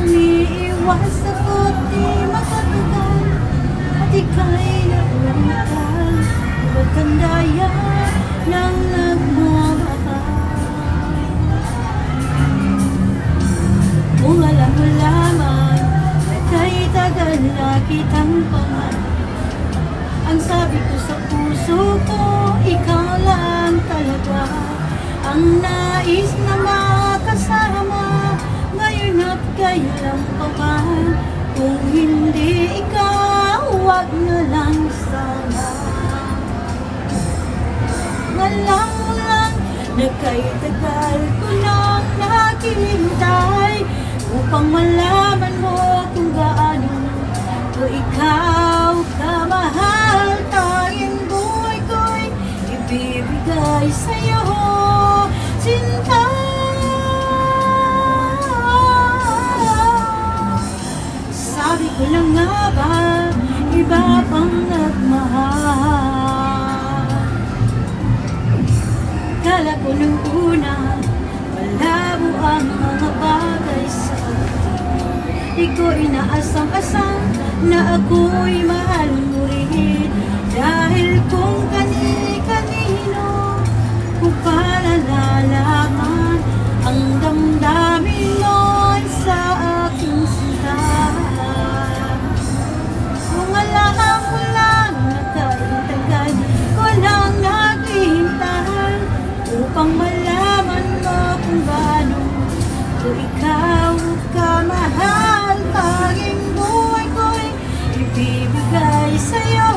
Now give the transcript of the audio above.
umiiwas ako't di makatagal, at ika'y naulitan, huwag kang daya ng nagmamahal. Kung alam mo lamang na kay tagal na kitang pamahal, ang sabi ko sa puso ko, ikaw lang talaga ang nais na makasama, ngayon at kailan pa man. Kung hindi ikaw, wag na lang sana. Alam mo lang na kay tagal ko nang naghihintay upang malaman mo kung gaano ko ikaw kamahal. Tanging buhay ko'y ibibigay sa'yo, sinta. Sabi ko lang nga ba, iba pang nagmahal. Kala ko nung una, malabo ang mga bagay sa akin. Di ko inaasam-asam na ako'y mahal mo rin, dahil kung kani-kanino ko para lalaman ang damdamin noon sa aking sinta. Kung alam mo lang na tagal ko lang naghihintay upang malaman mo kung gaano ko ikaw kamahal. Tanging buhay ko'y ibibigay sa'yo,